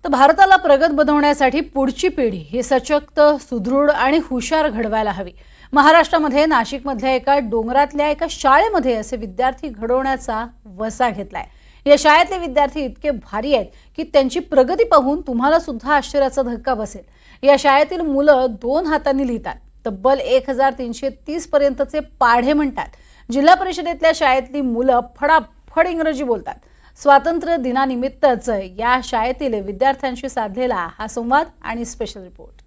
तर भारताला प्रगत बनवण्यासाठी पुढची पिढी ही सशक्त, सुदृढ आणि हुशार घडवायला हवी। महाराष्ट्रामध्ये नाशिकमधल्या एका डोंगरातल्या एका शाळेमध्ये असे विद्यार्थी घडवण्याचा वसा घेतलाय। या शाळेतले विद्यार्थी इतके भारी आहेत की त्यांची प्रगती पाहून तुम्हाला सुद्धा आश्चर्याचा धक्का बसेल। या शाळेतील मुलं 2 हातांनी लिहितात, तब्बल 1330 पर्यंतचे पाढे म्हणतात। जिल्हा परिषदेतल्या शाळेतली मुलं फडाफड इंग्रजी बोलतात। स्वातंत्र्य दिनानिमित्तच या शाळेतील विद्यार्थ्यांशी साधलेला हा संवाद आणि स्पेशल रिपोर्ट।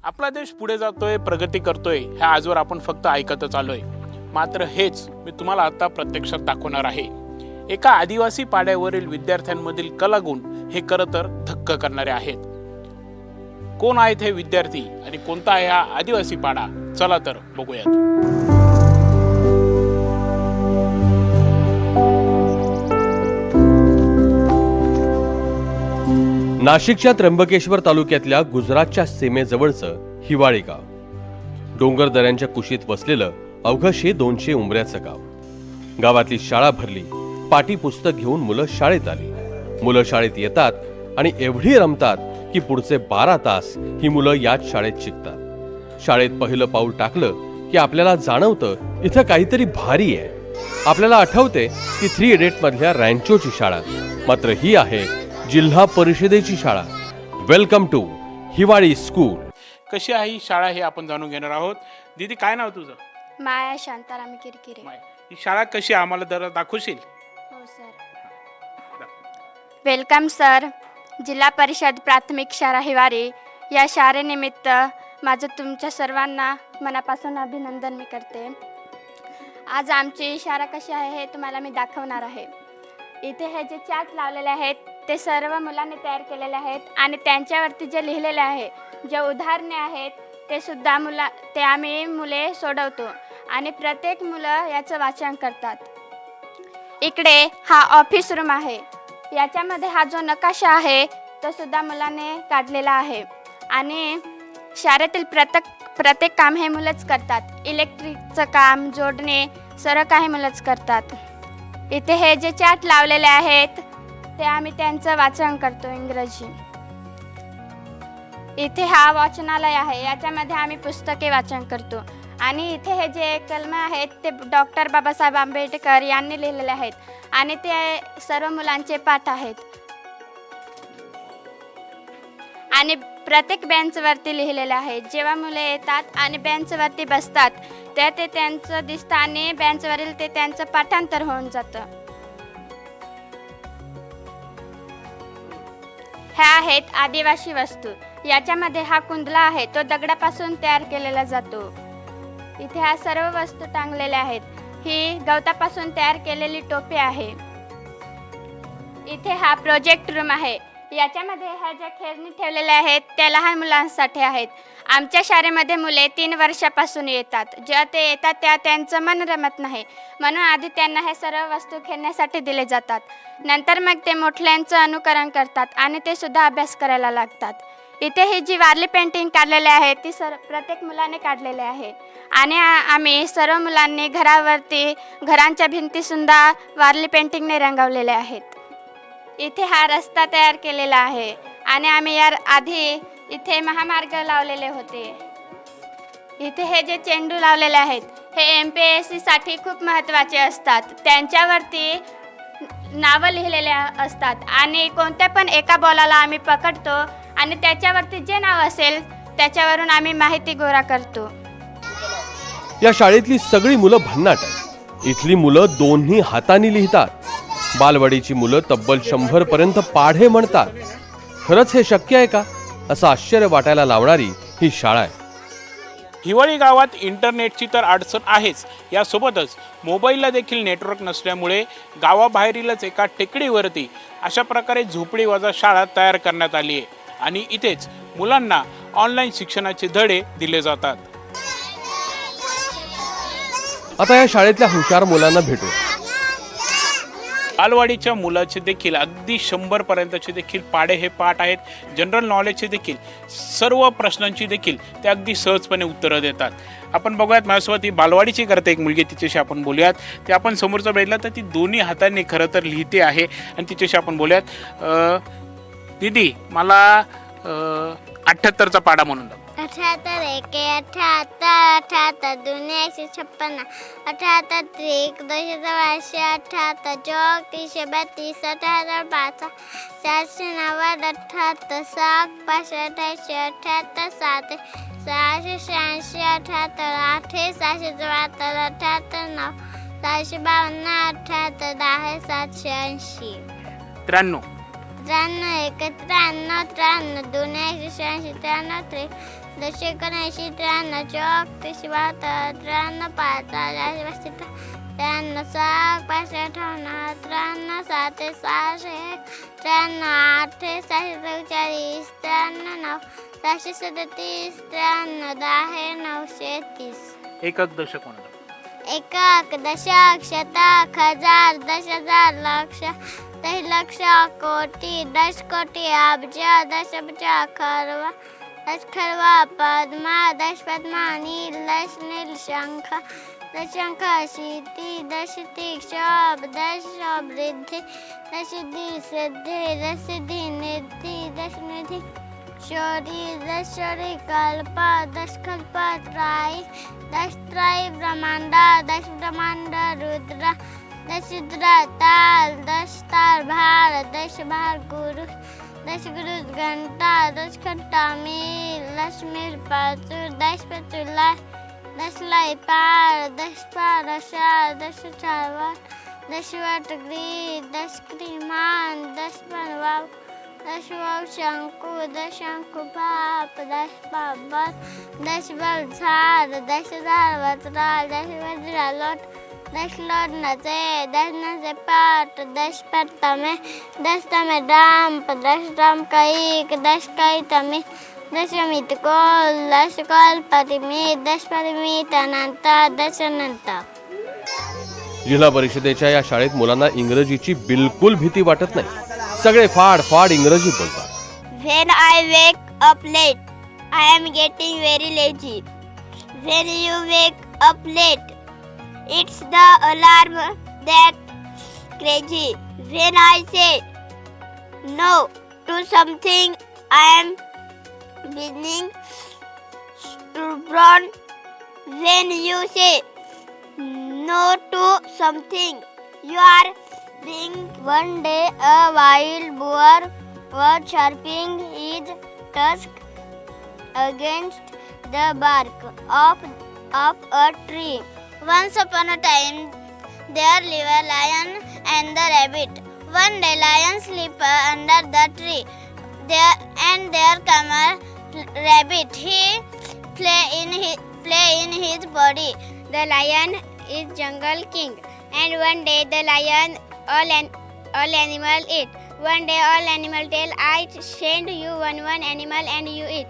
आपला देश पुढे जातोय, प्रगती करतोय, ह्या आजवर आपण फक्त ऐकतच आलोय। मात्र हेच मी तुम्हाला आता प्रत्यक्षात दाखवणार आहे। एका आदिवासी पाड्यावरील विद्यार्थ्यांमधील कलागुण हे खरं तर धक्क करणारे आहेत। कोण आहेत हे विद्यार्थी आणि कोणता आहे हा आदिवासी पाडा, चला तर बघूयात। नाशिकच्या त्र्यंबकेश्वर तालुक्यातल्या गुजरातच्या सीमेजवळचं हिवाळी गाव, डोंगर दऱ्यांच्या कुशीत वसलेलं अवघं 200 उंबऱ्याचं गाव। गावातली शाळा भरली, पाटी पुस्तक घेऊन मुलं शाळेत आली। मुलं शाळेत येतात आणि एवढी रमतात की पुढचे 12 तास ही मुलं याच शाळेत शिकतात। शाळेत पहिलं पाऊल टाकलं की आपल्याला जाणवतं इथं काहीतरी भारी आहे। आपल्याला आठवते ती 3 इडियट मधल्या रँचोची शाळा, मात्र ही आहे जिल्हा परिषदेची शाळा। वेलकम टू हिवाळी स्कूल। कशी आहे ही शाळा हे आपण जाणून घेणार आहोत। दीदी, काय नाव तुझं? माया शांताराम किरकिरे। माया, ही शाळा कशी आहे आम्हाला जरा दाखवशील? हो सर। Welcome sir. जिल्हा परिषद प्राथमिक शाळा हिवारी या शाळेनिमित्त माझं तुमच्या सर्वांना मनापासून अभिनंदन मी करते। आज आमची शाळा कशी आहे हे तुम्हाला मी दाखवणार आहे। इथे हे जे चार्ट लावलेले आहेत ते सर्व मुलांनी तयार केलेले आहेत आणि त्यांच्यावरती जे लिहिलेले आहे, जे उदाहरणे आहेत ते सुद्धा आम्ही मुले सोडवतो आणि प्रत्येक मुलं याचं वाचन करतात। इकडे हा ऑफिस रूम आहे। याच्यामध्ये हा जो नकाशा आहे तो सुद्धा मुलांनी काढलेला आहे आणि शाळेतील प्रत्येक काम हे मुलंच करतात। इलेक्ट्रिकचं काम, जोडणे, सर्व काही मुलंच करतात। इथे हे जे चार्ट लावलेले आहेत ते आम्ही त्यांचं वाचन करतो इंग्रजी। इथे हा वाचनालय आहे, याच्यामध्ये आम्ही पुस्तके वाचन करतो आणि इथे हे जे कलमे आहेत ते डॉक्टर बाबासाहेब आंबेडकर यांनी लिहिलेले आहेत आणि ते सर्व मुलांचे पाठ आहेत आणि प्रत्येक बेंचवरती लिहिलेले आहे। जेव्हा मुले येतात आणि बेंचवरती बसतात तेव्हा ते त्यांचं दिसतं आणि बेंचवरील ते त्यांचं पाठांतर होऊन जातं। ह्या आहेत आदिवासी वस्तू। याच्यामध्ये हा कुंदला आहे, तो दगडापासून तयार केलेला जातो। इथे ह्या सर्व वस्तू टांगलेल्या आहेत। ही गवतापासून तयार केलेली टोपी आहे। इथे हा प्रोजेक्ट रूम आहे। याच्यामध्ये ह्या ज्या खेळणी ठेवलेल्या आहेत त्या लहान मुलांसाठी आहेत। आमच्या शाळेमध्ये मुले 3 वर्षापासून येतात। जेव्हा ते येतात तेव्हा त्यांचं मन रमत नाही, म्हणून आधी त्यांना हे सर्व वस्तू खेळण्यासाठी दिले जातात। नंतर मग ते मोठ्यांचं अनुकरण करतात आणि ते सुद्धा अभ्यास करायला लागतात। इथे ही जी वारली पेंटिंग काढलेली आहे ती प्रत्येक मुलाने काढलेली आहे आणि आम्ही सर्व मुलांनी घरांच्या भिंतीसुद्धा वारली पेंटिंगने रंगवलेल्या आहेत। इथे हा रस्ता तयार केलेला आहे आणि आम्ही या आधी इथे महामार्ग लावलेले होते। इथे हे जे चेंडू लावलेले आहेत हे MPSC साठी खूप महत्त्वाचे असतात। त्यांच्यावरती नावं लिहिलेले असतात आणि कोणत्या पण एका बॉलाला आम्ही पकडतो आणि त्याच्यावरती जे नाव असेल त्याच्यावरून आम्ही माहिती गोळा करतो। या शाळेतली सगळी मुलं भन्नाट आहेत। इथली मुलं 2 हातांनी लिहितात। बालवाडीची मुलं तब्बल 100 पर्यंत पाढे म्हणतात। खरंच हे शक्य आहे का, असं आश्चर्य वाटायला लावणारी ही शाळा आहे। हिवाळी गावात इंटरनेटची तर अडचण आहेच, यासोबतच मोबाईलला देखील नेटवर्क नसल्यामुळे गावाबाहेरीलच एका टेकडीवरती अशा प्रकारे झोपडीवाजा शाळा तयार करण्यात आली आहे आणि इथेच मुलांना ऑनलाईन शिक्षणाचे धडे दिले जातात। आता या शाळेतल्या हुशार मुलांना भेटू। बालवाडीच्या मुलाचे देखील अगदी 100 पर्यंतचे देखील पाढे हे पाठ आहेत। जनरल नॉलेजचे देखील सर्व प्रश्नांची देखील ते अगदी सहजपणे उत्तरं देतात। आपण बघूयात, माझ्यासोबत ही बालवाडीची करते एक मुलगी, तिच्याशी आपण बोलूयात। ते आपण समोरचं बघितलं तर ती 2 हातांनी खरं तर लिहिते आहे आणि तिच्याशी आपण बोलूयात। दीदी मला 78चा पाडा म्हणून दाखव. 78 एके 78 78 दुने 156 78 त्रिक 212 78 चौक 332 78 5 490 78 7 588 78 7 686 78 8 774 78 9 752 78 10 780 93 93 एक 93 93 दोन 186 93 त्रिक 279 93 चौक 372 93 5 482 93 7 558 93 7 601 93 8 744 93 9 737 93 10 930 एकक दशक म्हणून दाखव. एकक दशक शतक हजार 10,000 लक्ष 10,00,000 कोटी 10 कोटी अब्ज 10 अब्ज खरवा 10 खरवा पद्मा 10 पद्मा नील 10 नील शंख 10 शंख शीति 10 तीक्षब 10 समृद्धि 10 सिद्धि सिद्धि 10 सिद्धि निधि 10 निधि शौरी 10 शौरी कल्प 10 कल्प त्राई 10 त्राई ब्रह्मांड 10 ब्रह्मांड रुद्र 10 रुद्र ताल 10 ताल भार 10 भार गुरु 10 गुरु घंटा 10 घंटा मील 10 मील पाचूर 10 पाचूला 10 लाई पार 10 पार अशा 10 चारवार 10 वाटगरी 10 क्रीमान 10 बनवाव 10 वाव शंकू 10 शंकू बाप 10 बाबर 10 बल झाड 10 झाड वज्रा 10 वज्रा लोट 10 लोट नचे 10 नचे पाट 10 पाट तमे 10 तमे डांप 10 डांप कैक 10 कै तमे 10 अमित कोल 10 कोल परिमित 10 परिमित अनंत 10 अनंत. जिल्हा परिषदेच्या या शाळेत मुलांना इंग्रजीची बिलकुल भीती वाटत नाही. सगळे फाड फाड इंग्रजी बोलतात. When I wake up late, I am getting very lazy. When you wake up late, it's the alarm that's crazy. When I say no to something, I am being stubborn. When you say no to something, you are being. One day a wild boar was sharpening his tusk against the bark of a tree. Once upon a time there lived a lion and the rabbit. One day lion slept under the tree. There came a rabbit. He play in his body. The lion is jungle king, and one day the lion all animal eat. One day all animal tell, I send you one animal and you eat.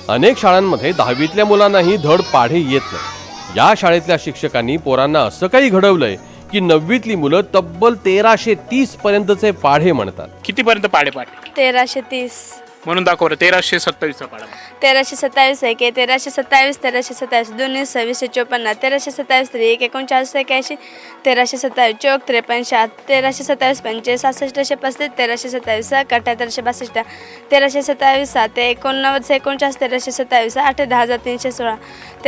अनेक शाळांमध्ये 10वीतल्या मुलांनाही धड पाढे येत नाही. या शाळेतल्या शिक्षकांनी पोरांना असं काही घडवलंय की 9वीतली मुलं तब्बल 1330 पर्यंतचे पाढे म्हणतात. कितीपर्यंत पाडे पाडे 1330 म्हणून दाखव रे. 1327चा पाडा. 1327 एक 1327 1327 दोन 2654 1327 3 39 81 1327 चौक 53 1327 पंचे 66 35 1327 78 1327 7 89 49 1327 8 10316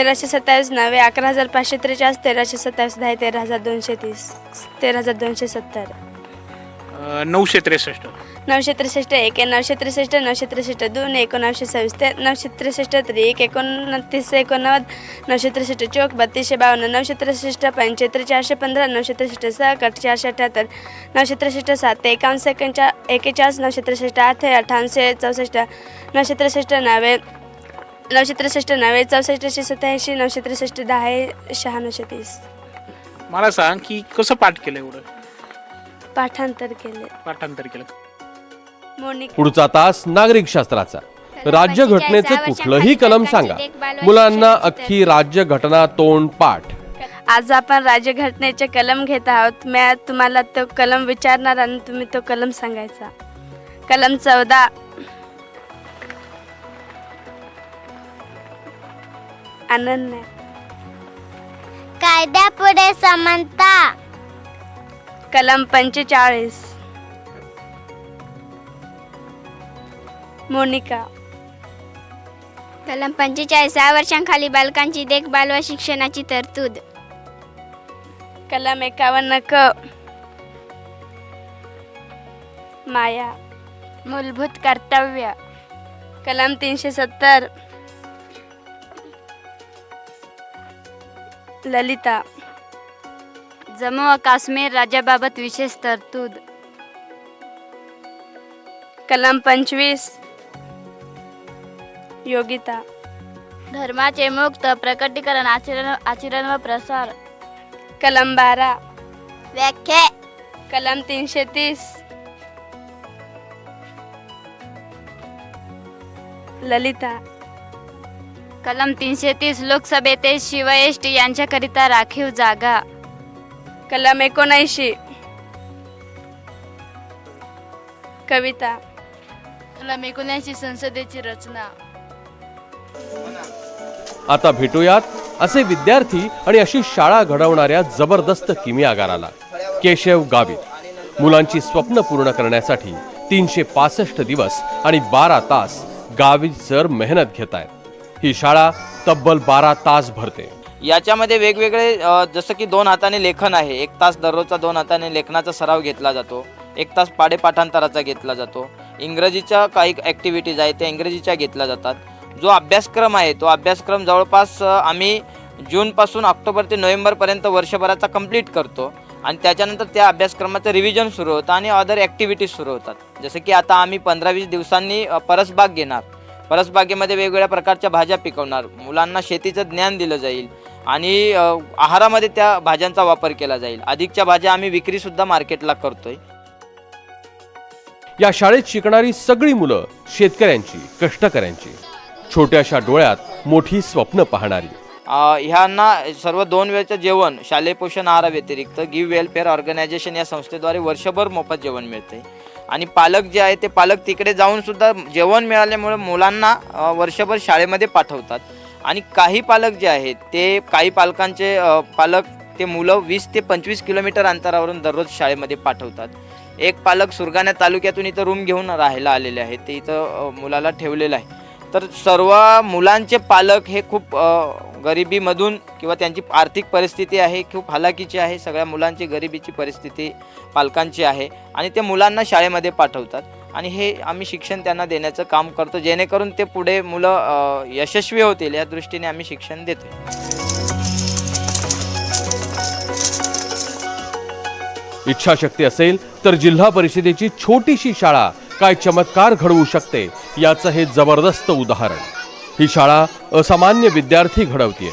1327 9 11543 1327 10 13230 13270 963 963 एक 963 963 दोन 1926 963 3 29 89 963 चौक 3252 963 75 415 963 6 478 963 7 51 41 963 8 98 64 963 9 963 9 64 87 963 10 9630. मला सांग की कसं पाठ केलं एवढं पाठांतर केले. पाठांतर केलं. मोनिका पुढचा तास नागरिक शास्त्राचा. राज्यघटनेचं कुठलंही कलम सांगा, मुलांना अख्खी राज्यघटना तोंड पाठ. आज आपण राज्यघटनेचे कलम घेत आहोत. मी तुम्हाला तो कलम विचारणार आणि तुम्ही तो कलम सांगायचा. कलम 14 अनन्य. कायद्यापुढे समानता. कलम 45 मोनिका. कलम 45 6 वर्षांखाली बालकांची देखभाल व शिक्षणाची तरतूद. कलम 51 क माया. मूलभूत कर्तव्य. कलम 370 ललिता. जम्मू व काश्मीर राज्याबाबत विशेष तरतूद. कलम 25 योगिता. धर्माचे मुक्त प्रकटीकरण आचरण व प्रसार. कलम 12 व्याख्या. कलम 330 ललिता. कलम 330 लोकसभेतील शिवएष्टी यांच्याकरिता राखीव जागा. कलम 79 कविता. कलम 79 संसदेची रचना. आता भेटूयात असे विद्यार्थी आणि अशी शाळा घडवणाऱ्या जबरदस्त किमयागाराला, केशव गावित. मुलांची स्वप्न पूर्ण करण्यासाठी 365 दिवस आणि 12 तास गावित सर मेहनत घेत आहेत. ही शाळा तब्बल 12 तास भरते. याच्यामध्ये वेगवेगळे जसं की 2 हाताने लेखन आहे. 1 तास दररोजचा 2 हाताने लेखनाचा सराव घेतला जातो. 1 तास पाढेपाठांतराचा घेतला जातो. इंग्रजीच्या काही ॲक्टिव्हिटीज आहेत त्या इंग्रजीच्या घेतल्या जातात. जो अभ्यासक्रम आहे तो अभ्यासक्रम जवळपास आम्ही जूनपासून ऑक्टोबर ते नोव्हेंबरपर्यंत वर्षभराचा कंप्लीट करतो आणि त्याच्यानंतर त्या अभ्यासक्रमाचं रिव्हिजन सुरू होतं आणि अदर ॲक्टिव्हिटीज सुरू होतात. जसं की आता आम्ही 15-20 दिवसांनी परसबाग घेणार. परसबागेमध्ये वेगवेगळ्या प्रकारच्या भाज्या पिकवणार. मुलांना शेतीचं ज्ञान दिलं जाईल आणि आहारामध्ये त्या भाज्यांचा वापर केला जाईल. अधिकच्या भाज्या आम्ही विक्रीसुद्धा मार्केटला करतोय. या शाळेत शिकणारी सगळी मुलं शेतकऱ्यांची, कष्टकऱ्यांची, छोट्याशा डोळ्यात मोठी स्वप्न पाहणारी. ह्यांना सर्व 2 वेळचं जेवण शालेय पोषण आहाराव्यतिरिक्त गिव्ह वेलफेअर ऑर्गनायझेशन या संस्थेद्वारे वर्षभर मोफत जेवण मिळते. आणि पालक जे आहे ते पालक तिकडे जाऊन सुद्धा जेवण मिळाल्यामुळे मुलांना वर्षभर शाळेमध्ये पाठवतात. आणि काही पालक जे आहेत ते काही पालकांचे पालक ते मुलं 20 ते 25 किलोमीटर अंतरावरून दररोज शाळेमध्ये पाठवतात. एक पालक सुरगाणा तालुक्यातून इथं रूम घेऊन राहायला आलेले आहेत. ते इथं मुलाला ठेवलेलं आहे. तर सर्व मुलांचे पालक हे खूप गरिबीमधून किंवा त्यांची आर्थिक परिस्थिती आहे खूप हालाकीची आहे. सगळ्या मुलांची गरिबीची परिस्थिती पालकांची आहे आणि ते मुलांना शाळेमध्ये पाठवतात आणि हे आम्ही शिक्षण त्यांना देण्याचं काम करतो जेणेकरून ते पुढे मुलं यशस्वी होतील या दृष्टीने आम्ही शिक्षण देतो. इच्छाशक्ती असेल तर जिल्हा परिषदेची छोटीशी शाळा काय चमत्कार घडवू शकते याचं हे जबरदस्त उदाहरण. ही शाळा असामान्य विद्यार्थी घडवतीये.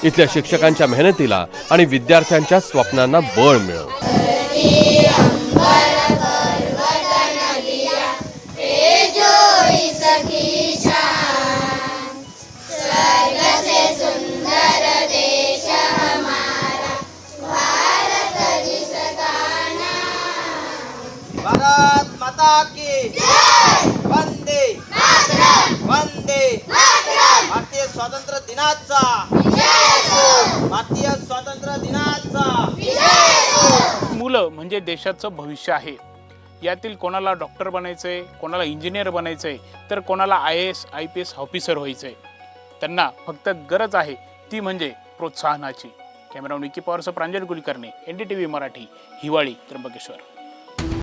इथल्या शिक्षकांच्या मेहनतीला आणि विद्यार्थ्यांच्या स्वप्नांना बळ मिळव. भारत माता की जय. वंदे वंदे भारतीय स्वातंत्र्य दिनाचा भारतीय स्वातंत्र्य दिनाचा. मुलं म्हणजे देशाचं भविष्य आहे. यातील कोणाला डॉक्टर बनायचंय, कोणाला इंजिनियर बनायचंय, तर कोणाला IAS IPS ऑफिसर व्हायचंय. त्यांना फक्त गरज आहे ती म्हणजे प्रोत्साहनाची. कॅमेरा विकी पॉवरसह प्रांजल कुलकर्णी, NDTV मराठी, हिवाळी, त्र्यंबकेश्वर.